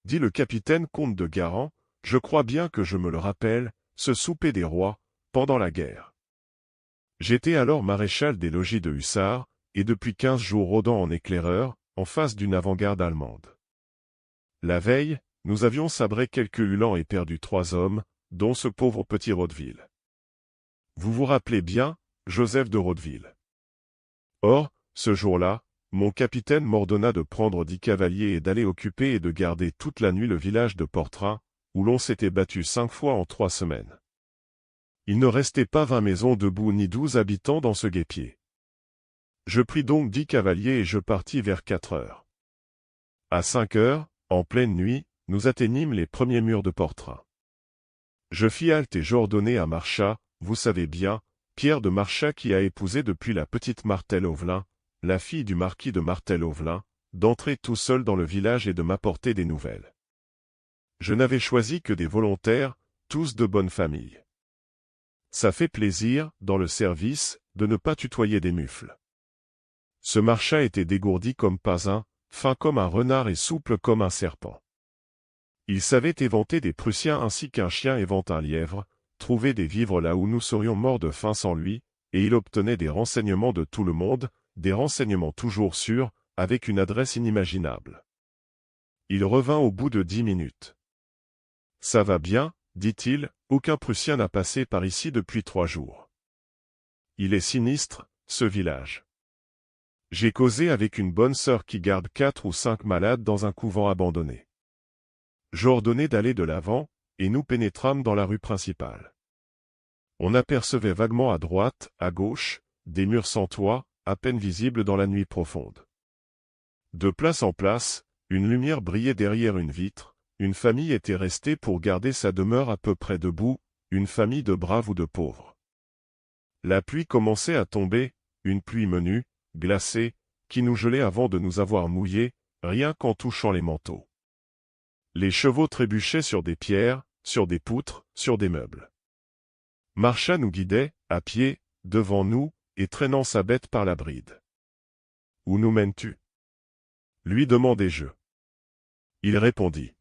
dit le capitaine comte de Garand, je crois bien que je me le rappelle, ce souper des rois, pendant la guerre. J'étais alors maréchal des logis de hussards, et depuis 15 jours rôdant en éclaireur, en face d'une avant-garde allemande. La veille, nous avions sabré quelques uhlans et perdu 3 hommes, dont ce pauvre petit Rodeville. Vous vous rappelez bien, Joseph de Rodeville. Or, ce jour-là, mon capitaine m'ordonna de prendre 10 cavaliers et d'aller occuper et de garder toute la nuit le village de Portrain, où l'on s'était battu 5 fois en 3 semaines. Il ne restait pas 20 maisons debout ni 12 habitants dans ce guêpier. Je pris donc 10 cavaliers et je partis vers 4 heures. À 5 heures, en pleine nuit, nous atteignîmes les premiers murs de Portrain. Je fis halte et j'ordonnai à Marchat, vous savez bien, Pierre de Marchat qui a épousé depuis la petite Martel-Auvelin, la fille du marquis de Martel-Auvelin, d'entrer tout seul dans le village et de m'apporter des nouvelles. Je n'avais choisi que des volontaires, tous de bonne famille. Ça fait plaisir, dans le service, de ne pas tutoyer des mufles. Ce Marchat était dégourdi comme pas un, fin comme un renard et souple comme un serpent. Il savait éventer des Prussiens ainsi qu'un chien évente un lièvre, trouver des vivres là où nous serions morts de faim sans lui, et il obtenait des renseignements de tout le monde, des renseignements toujours sûrs, avec une adresse inimaginable. Il revint au bout de 10 minutes. « Ça va bien, dit-il, aucun Prussien n'a passé par ici depuis 3 jours. Il est sinistre, ce village. J'ai causé avec une bonne sœur qui garde 4 ou 5 malades dans un couvent abandonné. J'ordonnai d'aller de l'avant, et nous pénétrâmes dans la rue principale. On apercevait vaguement à droite, à gauche, des murs sans toit, à peine visibles dans la nuit profonde. De place en place, une lumière brillait derrière une vitre, une famille était restée pour garder sa demeure à peu près debout, une famille de braves ou de pauvres. La pluie commençait à tomber, une pluie menue, glacée, qui nous gelait avant de nous avoir mouillés, rien qu'en touchant les manteaux. Les chevaux trébuchaient sur des pierres, sur des poutres, sur des meubles. Marchat nous guidait, à pied, devant nous, et traînant sa bête par la bride. « Où nous mènes-tu » lui demandai-je. Il répondit.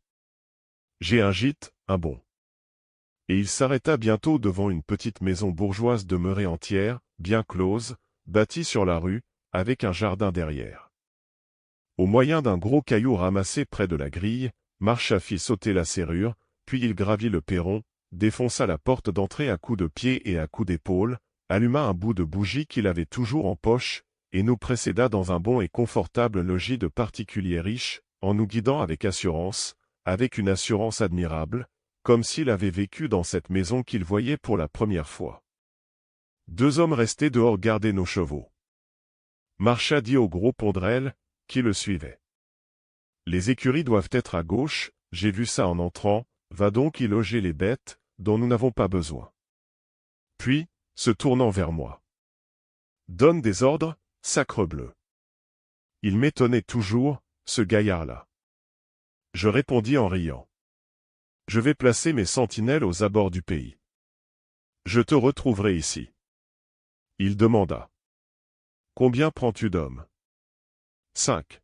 « J'ai un gîte, un bon. » Et il s'arrêta bientôt devant une petite maison bourgeoise demeurée entière, bien close, bâtie sur la rue, avec un jardin derrière. Au moyen d'un gros caillou ramassé près de la grille, Marchat fit sauter la serrure, puis il gravit le perron, défonça la porte d'entrée à coups de pied et à coups d'épaule, alluma un bout de bougie qu'il avait toujours en poche, et nous précéda dans un bon et confortable logis de particulier riche, en nous guidant avec assurance, avec une assurance admirable, comme s'il avait vécu dans cette maison qu'il voyait pour la première fois. 2 hommes restés dehors gardaient nos chevaux. Marchat dit au gros Pondrel, qui le suivait. Les écuries doivent être à gauche, j'ai vu ça en entrant, va donc y loger les bêtes, dont nous n'avons pas besoin. Puis, se tournant vers moi. Donne des ordres, sacrebleu. Il m'étonnait toujours, ce gaillard-là. Je répondis en riant. Je vais placer mes sentinelles aux abords du pays. Je te retrouverai ici. Il demanda. Combien prends-tu d'hommes? 5.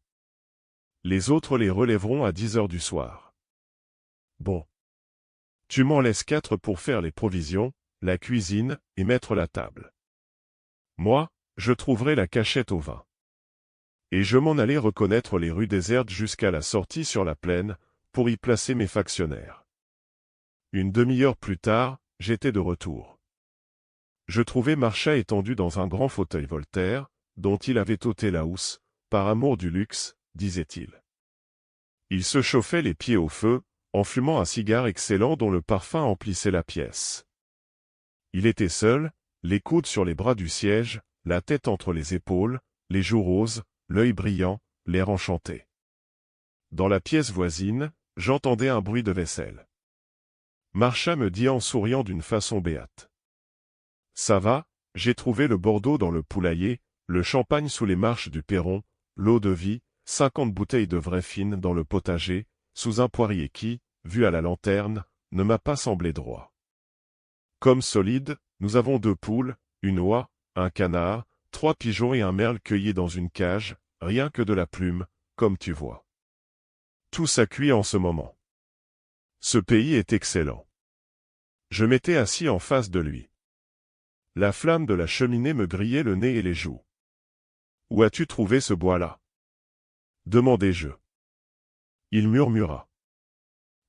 Les autres les relèveront à 10 heures du soir. Bon. Tu m'en laisses 4 pour faire les provisions, la cuisine, et mettre la table. Moi, je trouverai la cachette au vin. Et je m'en allai reconnaître les rues désertes jusqu'à la sortie sur la plaine, pour y placer mes factionnaires. Une demi-heure plus tard, j'étais de retour. Je trouvai Marchat étendu dans un grand fauteuil Voltaire, dont il avait ôté la housse, par amour du luxe, disait-il. Il se chauffait les pieds au feu, en fumant un cigare excellent dont le parfum emplissait la pièce. Il était seul, les coudes sur les bras du siège, la tête entre les épaules, les joues roses, l'œil brillant, l'air enchanté. Dans la pièce voisine, j'entendais un bruit de vaisselle. Marchat me dit en souriant d'une façon béate. « Ça va, j'ai trouvé le Bordeaux dans le poulailler, le champagne sous les marches du perron, l'eau-de-vie, 50 bouteilles de vraie fine dans le potager, sous un poirier qui, vu à la lanterne, ne m'a pas semblé droit. Comme solide, nous avons 2 poules, une oie, un canard, 3 pigeons et un merle cueillis dans une cage, rien que de la plume, comme tu vois. Tout ça cuit en ce moment. Ce pays est excellent. Je m'étais assis en face de lui. La flamme de la cheminée me grillait le nez et les joues. Où as-tu trouvé ce bois-là? Demandai-je. Il murmura.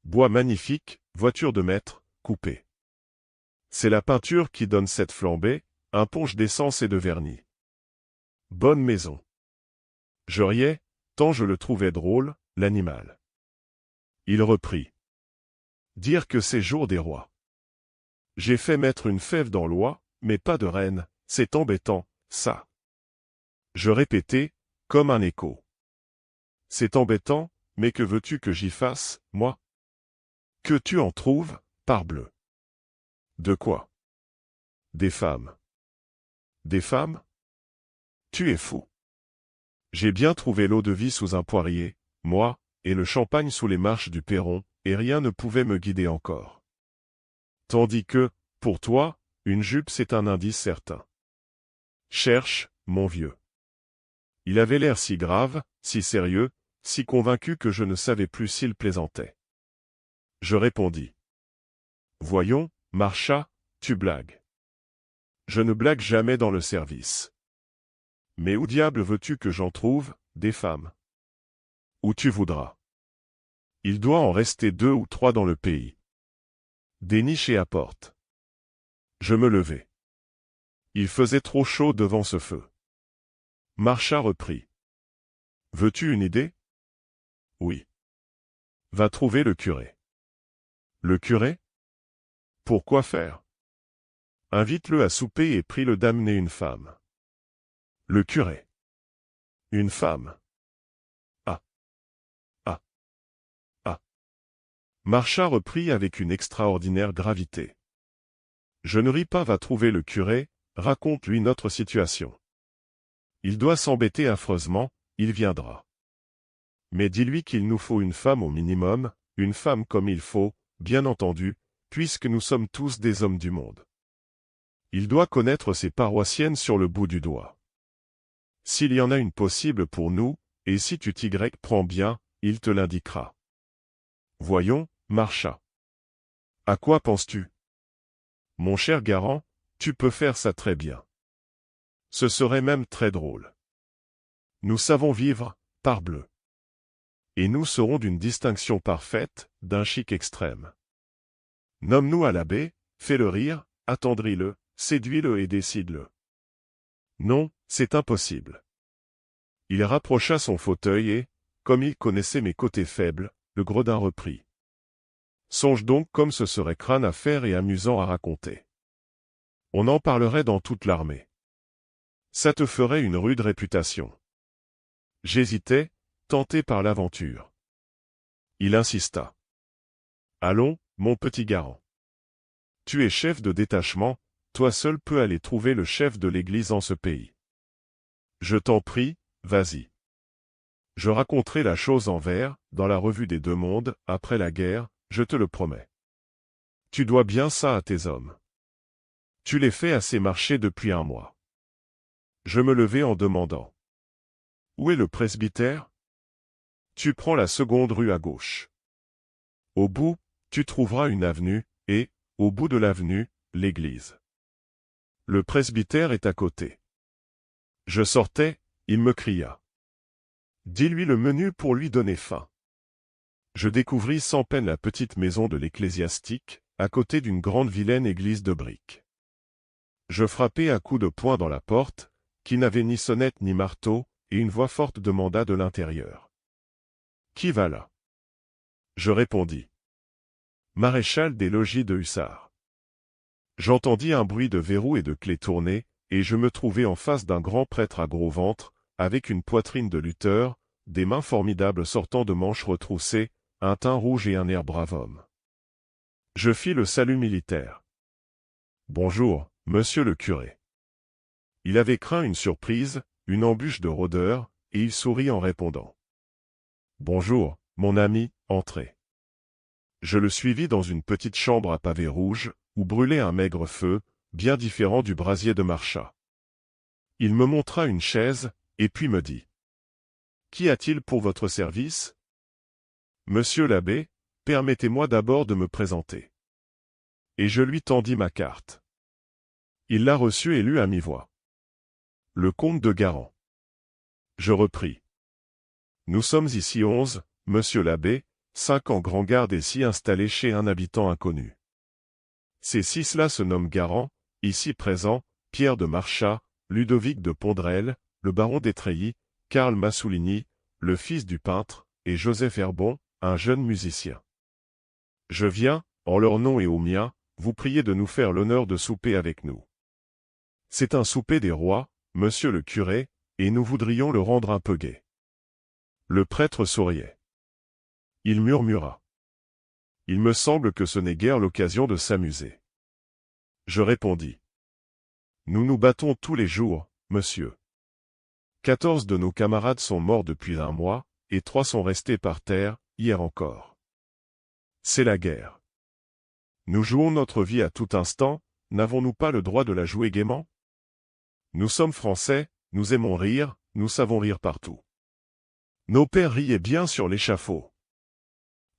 Bois magnifique, voiture de maître, coupé. C'est la peinture qui donne cette flambée, un punch d'essence et de vernis. Bonne maison. Je riais, tant je le trouvais drôle, l'animal. Il reprit. Dire que c'est jour des rois. J'ai fait mettre une fève dans l'oie, mais pas de reine, c'est embêtant, ça. Je répétais, comme un écho. C'est embêtant, mais que veux-tu que j'y fasse, moi? Que tu en trouves, parbleu. De quoi? Des femmes. Des femmes? Tu es fou. J'ai bien trouvé l'eau-de-vie sous un poirier, moi, et le champagne sous les marches du perron, et rien ne pouvait me guider encore. Tandis que, pour toi, une jupe c'est un indice certain. Cherche, mon vieux. Il avait l'air si grave, si sérieux, si convaincu que je ne savais plus s'il plaisantait. Je répondis. Voyons, Marcha, tu blagues. Je ne blague jamais dans le service. Mais où diable veux-tu que j'en trouve, des femmes? Où tu voudras. Il doit en rester 2 ou 3 dans le pays. Déniche à porte. Je me levai. Il faisait trop chaud devant ce feu. Marcha reprit. Veux-tu une idée? Oui. Va trouver le curé. Le curé? Pourquoi faire? Invite-le à souper et prie-le d'amener une femme. Le curé. Une femme. Ah. Ah. Ah. Marcha reprit avec une extraordinaire gravité. Je ne ris pas, va trouver le curé, raconte-lui notre situation. Il doit s'embêter affreusement, il viendra. Mais dis-lui qu'il nous faut une femme au minimum, une femme comme il faut, bien entendu, puisque nous sommes tous des hommes du monde. Il doit connaître ses paroissiennes sur le bout du doigt. S'il y en a une possible pour nous, et si tu t'y prends bien, il te l'indiquera. Voyons, Marcha. À quoi penses-tu? Mon cher Garant, tu peux faire ça très bien. Ce serait même très drôle. Nous savons vivre, parbleu. Et nous serons d'une distinction parfaite, d'un chic extrême. Nomme-nous à l'abbé, fais-le rire, attendris-le, séduis-le et décide-le. Non, c'est impossible. Il rapprocha son fauteuil et, comme il connaissait mes côtés faibles, le gredin reprit. Songe donc comme ce serait crâne à faire et amusant à raconter. On en parlerait dans toute l'armée. Ça te ferait une rude réputation. J'hésitais, tenté par l'aventure. Il insista. Allons, mon petit Garant. Tu es chef de détachement, toi seul peux aller trouver le chef de l'Église en ce pays. Je t'en prie, vas-y. Je raconterai la chose en vers, dans la revue des Deux Mondes, après la guerre, je te le promets. Tu dois bien ça à tes hommes. Tu les fais assez marcher depuis un mois. Je me levai en demandant. Où est le presbytère? Tu prends la seconde rue à gauche. Au bout, tu trouveras une avenue, et, au bout de l'avenue, l'église. Le presbytère est à côté. Je sortais, il me cria. Dis-lui le menu pour lui donner faim. Je découvris sans peine la petite maison de l'ecclésiastique, à côté d'une grande vilaine église de briques. Je frappai à coups de poing dans la porte, qui n'avait ni sonnette ni marteau, et une voix forte demanda de l'intérieur. Qui va là? Je répondis. Maréchal des logis de hussards. J'entendis un bruit de verrou et de clés tournées, et je me trouvai en face d'un grand prêtre à gros ventre, avec une poitrine de lutteur, des mains formidables sortant de manches retroussées, un teint rouge et un air brave homme. Je fis le salut militaire. Bonjour, monsieur le curé. Il avait craint une surprise, une embûche de rôdeurs, et il sourit en répondant. Bonjour, mon ami, entrez. Je le suivis dans une petite chambre à pavés rouges, où brûlait un maigre feu, bien différent du brasier de Marcha. Il me montra une chaise, et puis me dit. Qu'y a-t-il pour votre service? Monsieur l'abbé, permettez-moi d'abord de me présenter. Et je lui tendis ma carte. Il la reçut et lut à mi-voix. Le comte de Guarrant. Je repris. Nous sommes ici 11, monsieur l'abbé, 5 en grand-garde et 6 installés chez un habitant inconnu. Ces 6-là se nomment Guarrant, ici présents, Pierre de Marchat, Ludovic de Pondrel, le baron d'Étreilly, Karl Massoulini, le fils du peintre, et Joseph Herbon, un jeune musicien. Je viens, en leur nom et au mien, vous prier de nous faire l'honneur de souper avec nous. C'est un souper des rois, monsieur le curé, et nous voudrions le rendre un peu gai. Le prêtre souriait. Il murmura. Il me semble que ce n'est guère l'occasion de s'amuser. Je répondis. Nous nous battons tous les jours, monsieur. 14 de nos camarades sont morts depuis 1 mois, et 3 sont restés par terre, hier encore. C'est la guerre. Nous jouons notre vie à tout instant, n'avons-nous pas le droit de la jouer gaiement? Nous sommes Français, nous aimons rire, nous savons rire partout. Nos pères riaient bien sur l'échafaud.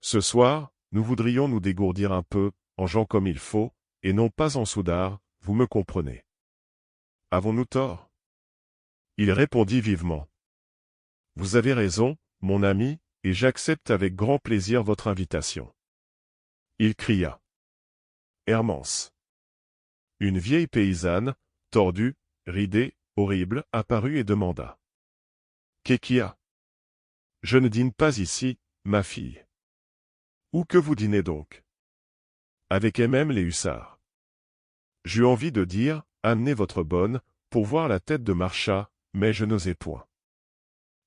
Ce soir, nous voudrions nous dégourdir un peu, en gens comme il faut, et non pas en soudards, vous me comprenez. Avons-nous tort? Il répondit vivement. Vous avez raison, mon ami, et j'accepte avec grand plaisir votre invitation. Il cria. Hermance. Une vieille paysanne, tordue, ridée, horrible, apparut et demanda. Qu'est-ce qu'il y a? Je ne dîne pas ici, ma fille. Où que vous dînez donc? Avec elle-même les hussards. J'eus envie de dire, amenez votre bonne, pour voir la tête de Marchat, mais je n'osais point.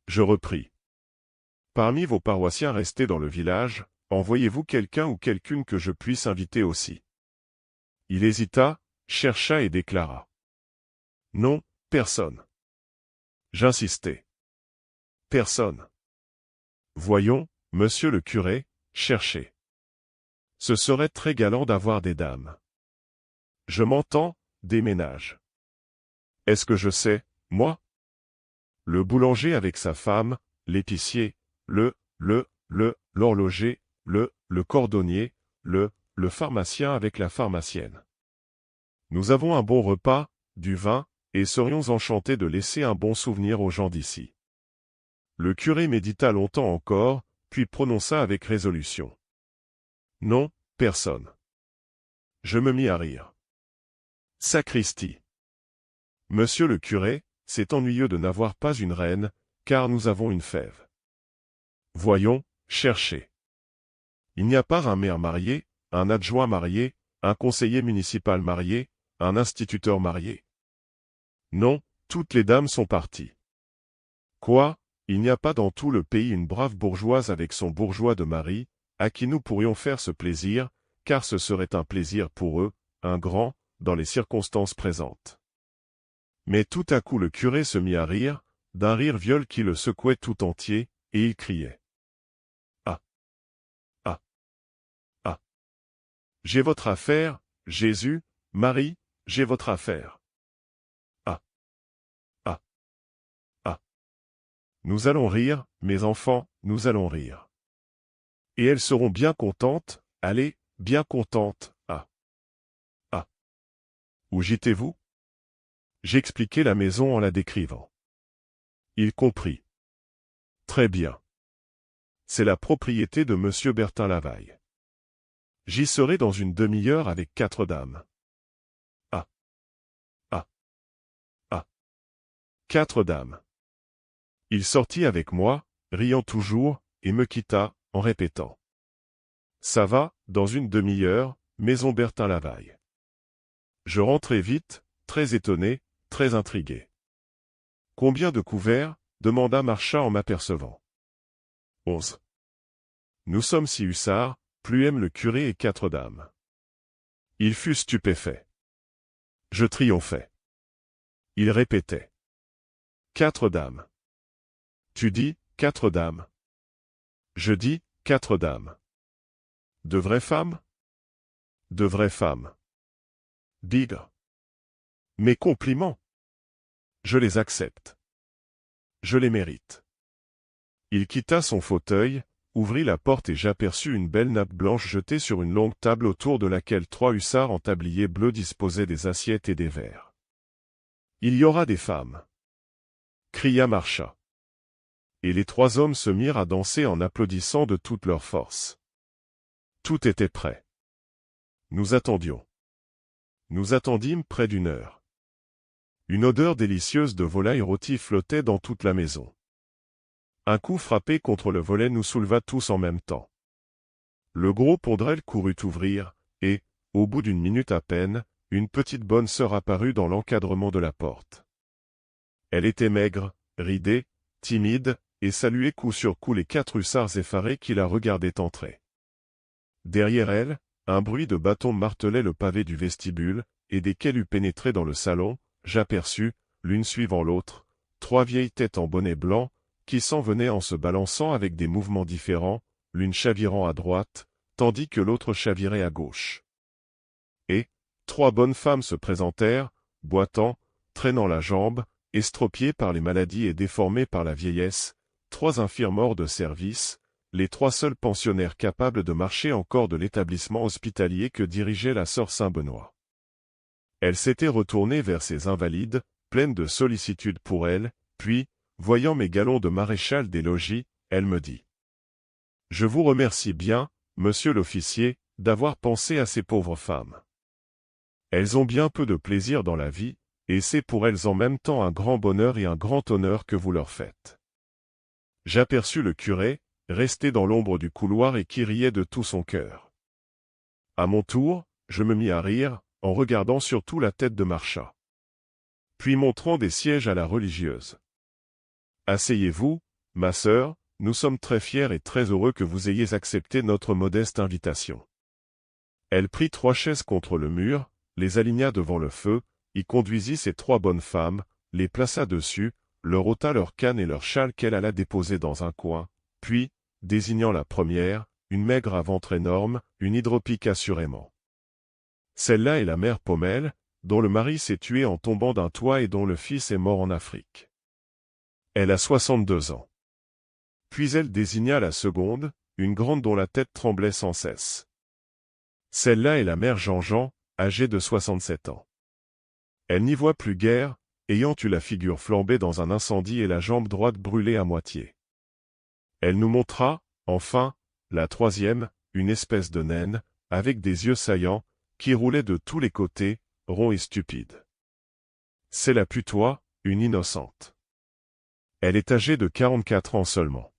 Je repris. Parmi vos paroissiens restés dans le village, envoyez-vous quelqu'un ou quelqu'une que je puisse inviter aussi? Il hésita, chercha et déclara. Non, personne. J'insistai. Personne. Voyons, monsieur le curé, cherchez. Ce serait très galant d'avoir des dames. Je m'entends, des ménages. Est-ce que je sais, moi? Le boulanger avec sa femme, l'épicier, l'horloger, le cordonnier, le pharmacien avec la pharmacienne. Nous avons un bon repas, du vin, et serions enchantés de laisser un bon souvenir aux gens d'ici. Le curé médita longtemps encore, puis prononça avec résolution. Non, personne. Je me mis à rire. Sacristie. Monsieur le curé, c'est ennuyeux de n'avoir pas une reine, car nous avons une fève. Voyons, cherchez. Il n'y a pas un maire marié, un adjoint marié, un conseiller municipal marié, un instituteur marié. Non, toutes les dames sont parties. Quoi, il n'y a pas dans tout le pays une brave bourgeoise avec son bourgeois de mari, à qui nous pourrions faire ce plaisir, car ce serait un plaisir pour eux, un grand, dans les circonstances présentes. Mais tout à coup le curé se mit à rire, d'un rire viol qui le secouait tout entier, et il criait. Ah! Ah! Ah! J'ai votre affaire, Jésus, Marie, j'ai votre affaire. Ah! Ah! Ah! Nous allons rire, mes enfants, nous allons rire. Et elles seront bien contentes, allez, bien contentes, ah! Ah! Où gîtez-vous? J'expliquai la maison en la décrivant. Il comprit. Très bien. C'est la propriété de monsieur Bertin Lavaille. J'y serai dans une demi-heure avec 4 dames. Ah! Ah! Ah! 4 dames. Il sortit avec moi, riant toujours, et me quitta, en répétant. Ça va, dans une demi-heure, maison Bertin Lavaille. Je rentrai vite, très étonné, très intrigué. Combien de couverts? Demanda Marchat en m'apercevant. 11. Nous sommes 6 hussards, plus aime le curé et 4 dames. Il fut stupéfait. Je triomphais. Il répétait. 4 dames. Tu dis, 4 dames. Je dis, 4 dames. De vraies femmes? De vraies femmes. Bigre. Mes compliments. Je les accepte. Je les mérite. Il quitta son fauteuil, ouvrit la porte et j'aperçus une belle nappe blanche jetée sur une longue table autour de laquelle 3 hussards en tablier bleu disposaient des assiettes et des verres. « Il y aura des femmes !» cria Marcha. Et les 3 hommes se mirent à danser en applaudissant de toute leur force. Tout était prêt. Nous attendions. Nous attendîmes près d'1 heure. Une odeur délicieuse de volaille rôtie flottait dans toute la maison. Un coup frappé contre le volet nous souleva tous en même temps. Le gros Pondrel courut ouvrir, et, au bout d'1 minute à peine, une petite bonne sœur apparut dans l'encadrement de la porte. Elle était maigre, ridée, timide, et saluait coup sur coup les 4 hussards effarés qui la regardaient entrer. Derrière elle, un bruit de bâtons martelait le pavé du vestibule, et dès qu'elle eut pénétré dans le salon, j'aperçus, l'une suivant l'autre, 3 vieilles têtes en bonnet blanc, qui s'en venaient en se balançant avec des mouvements différents, l'une chavirant à droite, tandis que l'autre chavirait à gauche. Et 3 bonnes femmes se présentèrent, boitant, traînant la jambe, estropiées par les maladies et déformées par la vieillesse, 3 infirmes hors de service, les 3 seuls pensionnaires capables de marcher encore de l'établissement hospitalier que dirigeait la sœur Saint-Benoît. Elle s'était retournée vers ces invalides, pleine de sollicitude pour elles, puis, voyant mes galons de maréchal des logis, elle me dit : « Je vous remercie bien, monsieur l'officier, d'avoir pensé à ces pauvres femmes. Elles ont bien peu de plaisir dans la vie, et c'est pour elles en même temps un grand bonheur et un grand honneur que vous leur faites. » J'aperçus le curé, resté dans l'ombre du couloir et qui riait de tout son cœur. À mon tour, je me mis à rire, en regardant surtout la tête de Marcha. Puis montrant des sièges à la religieuse. « Asseyez-vous, ma sœur, nous sommes très fiers et très heureux que vous ayez accepté notre modeste invitation. » Elle prit 3 chaises contre le mur, les aligna devant le feu, y conduisit ces 3 bonnes femmes, les plaça dessus, leur ôta leur canne et leur châle qu'elle alla déposer dans un coin, puis, désignant la première, une maigre à ventre énorme, une hydropique assurément. Celle-là est la mère Paumelle, dont le mari s'est tué en tombant d'un toit et dont le fils est mort en Afrique. Elle a 62 ans. Puis elle désigna la seconde, une grande dont la tête tremblait sans cesse. Celle-là est la mère Jean-Jean, âgée de 67 ans. Elle n'y voit plus guère, ayant eu la figure flambée dans un incendie et la jambe droite brûlée à moitié. Elle nous montra, enfin, la troisième, une espèce de naine, avec des yeux saillants, qui roulaient de tous les côtés, ronds et stupides. C'est la Putois, une innocente. Elle est âgée de 44 ans seulement.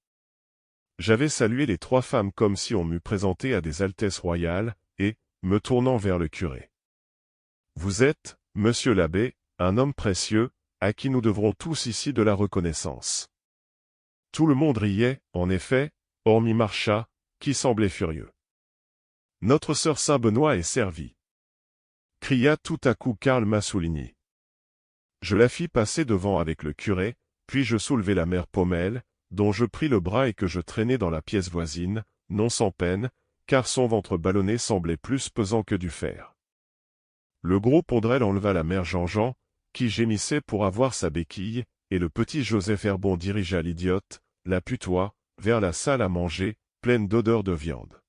J'avais salué les 3 femmes comme si on m'eût présenté à des altesses royales, et, me tournant vers le curé. Vous êtes, monsieur l'abbé, un homme précieux, à qui nous devrons tous ici de la reconnaissance. Tout le monde riait, en effet, hormis Marcha, qui semblait furieux. Notre sœur Saint-Benoît est servie, cria tout à coup Karl Massoulini. Je la fis passer devant avec le curé, puis je soulevai la mère Paumelle, dont je pris le bras et que je traînai dans la pièce voisine, non sans peine, car son ventre ballonné semblait plus pesant que du fer. Le gros Pondrel enleva la mère Jean-Jean, qui gémissait pour avoir sa béquille, et le petit Joseph Herbon dirigea l'idiote, la Putois, vers la salle à manger, pleine d'odeur de viande.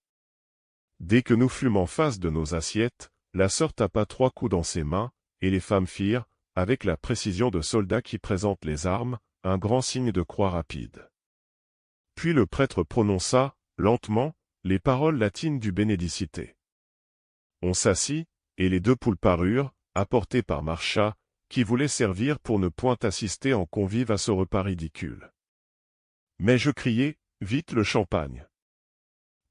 Dès que nous fûmes en face de nos assiettes, la sœur tapa 3 coups dans ses mains, et les femmes firent, avec la précision de soldats qui présentent les armes, un grand signe de croix rapide. Puis le prêtre prononça, lentement, les paroles latines du Bénédicité. On s'assit, et les 2 poules parurent, apportées par Marcha, qui voulait servir pour ne point assister en convive à ce repas ridicule. Mais je criai, vite le champagne.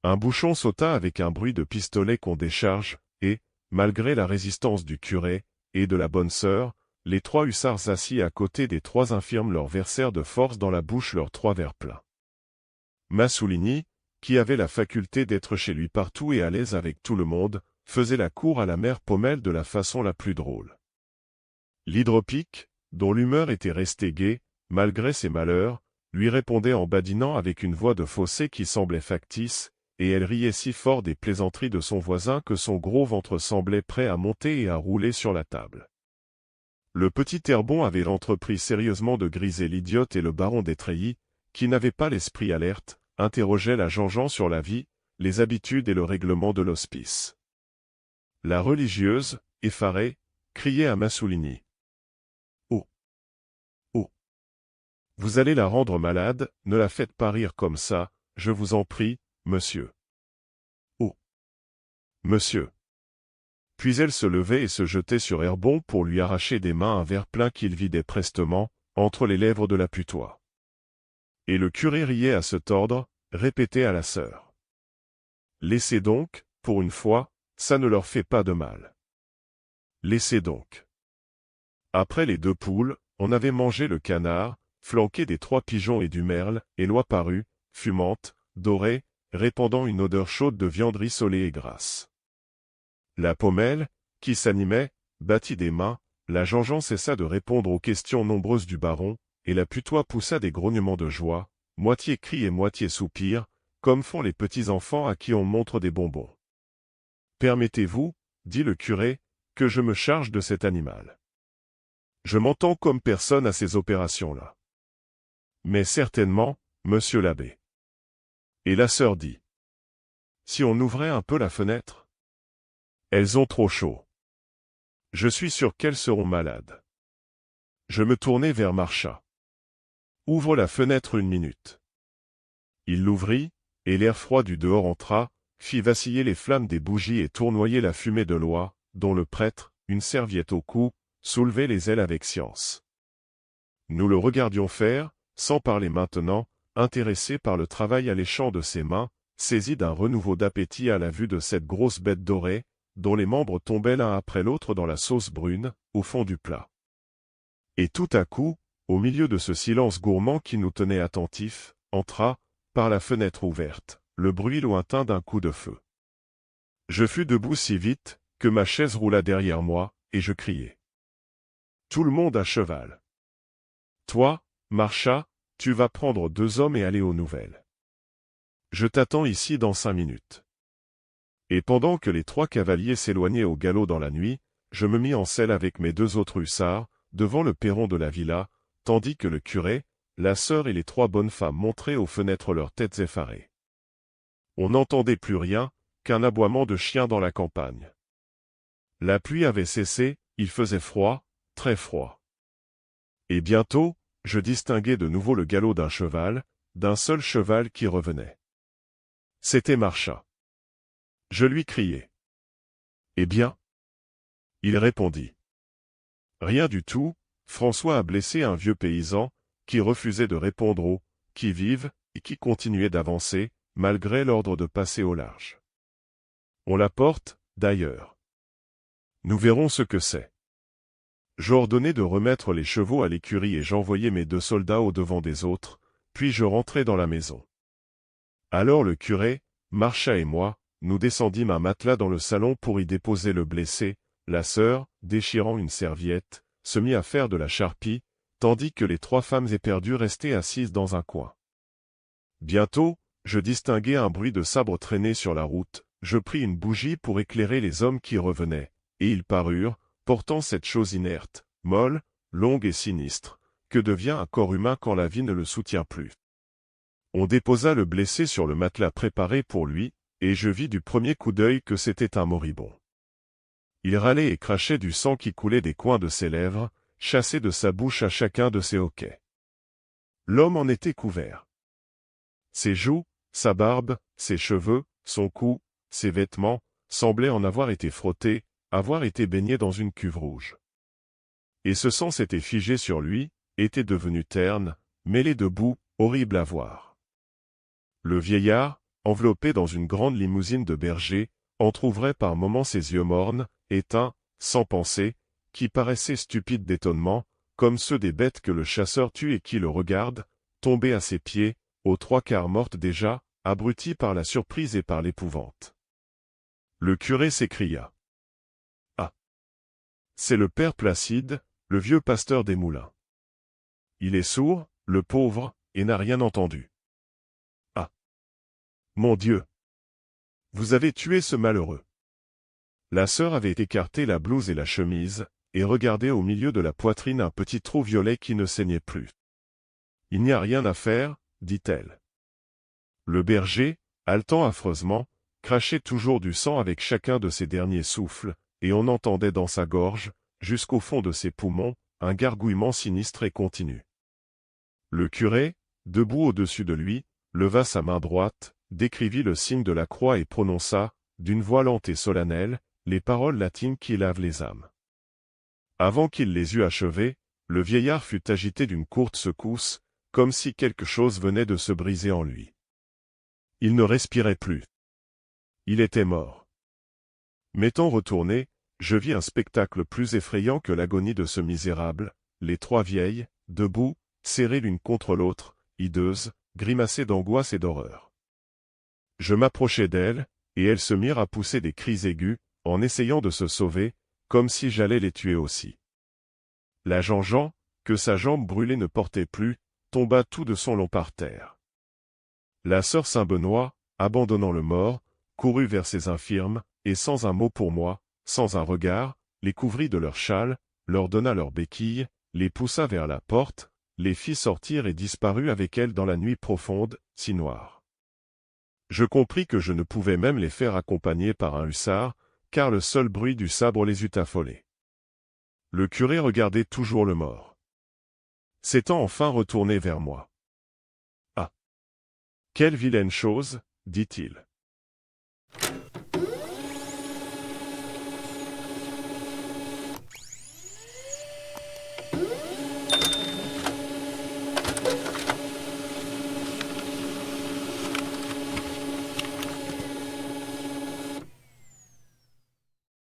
Un bouchon sauta avec un bruit de pistolet qu'on décharge, et, malgré la résistance du curé, et de la bonne sœur, les 3 hussards assis à côté des 3 infirmes leur versèrent de force dans la bouche leurs 3 verres pleins. Massoulini, qui avait la faculté d'être chez lui partout et à l'aise avec tout le monde, faisait la cour à la mère Paumelle de la façon la plus drôle. L'hydropique, dont l'humeur était restée gaie, malgré ses malheurs, lui répondait en badinant avec une voix de fausset qui semblait factice, et elle riait si fort des plaisanteries de son voisin que son gros ventre semblait prêt à monter et à rouler sur la table. Le petit Herbon avait entrepris sérieusement de griser l'idiote et le baron d'Étreilly, qui n'avait pas l'esprit alerte, interrogeait la Jean-Jean sur la vie, les habitudes et le règlement de l'hospice. La religieuse, effarée, criait à Massoulini. « Oh! Oh! Vous allez la rendre malade, ne la faites pas rire comme ça, je vous en prie, monsieur. Oh! Monsieur !» Puis elle se levait et se jetait sur Herbon pour lui arracher des mains un verre plein qu'il vidait prestement, entre les lèvres de la putois. Et le curé riait à se tordre, répétait à la sœur. « Laissez donc, pour une fois, ça ne leur fait pas de mal. Laissez donc. » Après les 2 poules, on avait mangé le canard, flanqué des 3 pigeons et du merle, et l'oie parut, fumante, dorée, répandant une odeur chaude de viande rissolée et grasse. La Paumelle, qui s'animait, battit des mains, la Jean-Jean cessa de répondre aux questions nombreuses du baron, et la putois poussa des grognements de joie, moitié cris et moitié soupirs, comme font les petits enfants à qui on montre des bonbons. « Permettez-vous, dit le curé, que je me charge de cet animal. Je m'entends comme personne à ces opérations-là. Mais certainement, monsieur l'abbé. » Et la sœur dit. « Si on ouvrait un peu la fenêtre ? Elles ont trop chaud. Je suis sûr qu'elles seront malades. » Je me tournai vers Marchas. « Ouvre la fenêtre 1 minute. » Il l'ouvrit, et l'air froid du dehors entra, fit vaciller les flammes des bougies et tournoyer la fumée de l'oie, dont le prêtre, une serviette au cou, soulevait les ailes avec science. Nous le regardions faire, sans parler maintenant, intéressé par le travail alléchant de ses mains, saisi d'un renouveau d'appétit à la vue de cette grosse bête dorée, dont les membres tombaient l'un après l'autre dans la sauce brune, au fond du plat. Et tout à coup, au milieu de ce silence gourmand qui nous tenait attentifs, entra, par la fenêtre ouverte, le bruit lointain d'un coup de feu. Je fus debout si vite, que ma chaise roula derrière moi, et je criai. Tout le monde à cheval. Toi, Marchas, tu vas prendre 2 hommes et aller aux nouvelles. Je t'attends ici dans 5 minutes. Et pendant que les 3 cavaliers s'éloignaient au galop dans la nuit, je me mis en selle avec mes 2 autres hussards, devant le perron de la villa, tandis que le curé, la sœur et les 3 bonnes femmes montraient aux fenêtres leurs têtes effarées. On n'entendait plus rien, qu'un aboiement de chien dans la campagne. La pluie avait cessé, il faisait froid, très froid. Et bientôt, je distinguai de nouveau le galop d'un seul cheval qui revenait. C'était Marchas. Je lui criai. « Eh bien ?» Il répondit. « Rien du tout, François a blessé un vieux paysan, qui refusait de répondre aux qui-vive et qui continuait d'avancer, malgré l'ordre de passer au large. On la porte, d'ailleurs. Nous verrons ce que c'est. » J'ordonnai de remettre les chevaux à l'écurie et j'envoyai mes 2 soldats au-devant des autres, puis je rentrai dans la maison. Alors le curé, Marchas et moi, nous descendîmes un matelas dans le salon pour y déposer le blessé, la sœur, déchirant une serviette, se mit à faire de la charpie, tandis que les 3 femmes éperdues restaient assises dans un coin. Bientôt, je distinguai un bruit de sabres traînés sur la route, je pris une bougie pour éclairer les hommes qui revenaient, et ils parurent, portant cette chose inerte, molle, longue et sinistre, que devient un corps humain quand la vie ne le soutient plus. On déposa le blessé sur le matelas préparé pour lui, et je vis du premier coup d'œil que c'était un moribond. Il râlait et crachait du sang qui coulait des coins de ses lèvres, chassé de sa bouche à chacun de ses hoquets. L'homme en était couvert. Ses joues, sa barbe, ses cheveux, son cou, ses vêtements, semblaient en avoir été frottés, avoir été baignés dans une cuve rouge. Et ce sang s'était figé sur lui, était devenu terne, mêlé de boue, horrible à voir. Le vieillard, enveloppé dans une grande limousine de berger, entr'ouvrait par moments ses yeux mornes, éteints, sans pensée, qui paraissaient stupides d'étonnement, comme ceux des bêtes que le chasseur tue et qui le regardent, tomber à ses pieds, aux 3/4 mortes déjà, abrutis par la surprise et par l'épouvante. Le curé s'écria. « Ah! C'est le père Placide, le vieux pasteur des moulins. Il est sourd, le pauvre, et n'a rien entendu. Ah! Mon Dieu! Vous avez tué ce malheureux. » La sœur avait écarté la blouse et la chemise, et regardait au milieu de la poitrine un petit trou violet qui ne saignait plus. « Il n'y a rien à faire, dit-elle. Le berger, haletant affreusement, crachait toujours du sang avec chacun de ses derniers souffles, et on entendait dans sa gorge, jusqu'au fond de ses poumons, un gargouillement sinistre et continu. Le curé, debout au-dessus de lui, leva sa main droite, décrivit le signe de la croix et prononça, d'une voix lente et solennelle, les paroles latines qui lavent les âmes. Avant qu'il les eût achevées, le vieillard fut agité d'une courte secousse, comme si quelque chose venait de se briser en lui. Il ne respirait plus. Il était mort. M'étant retourné, je vis un spectacle plus effrayant que l'agonie de ce misérable, les trois vieilles, debout, serrées l'une contre l'autre, hideuses, grimacées d'angoisse et d'horreur. Je m'approchai d'elles, et elles se mirent à pousser des cris aigus, en essayant de se sauver, comme si j'allais les tuer aussi. La Jean-Jean, que sa jambe brûlée ne portait plus, tomba tout de son long par terre. La sœur Saint-Benoît, abandonnant le mort, courut vers ses infirmes, et sans un mot pour moi, sans un regard, les couvrit de leur châle, leur donna leurs béquilles, les poussa vers la porte, les fit sortir et disparut avec elles dans la nuit profonde, si noire. Je compris que je ne pouvais même les faire accompagner par un hussard, car le seul bruit du sabre les eût affolés. Le curé regardait toujours le mort. S'étant enfin retourné vers moi. « Ah! Quelle vilaine chose, dit-il.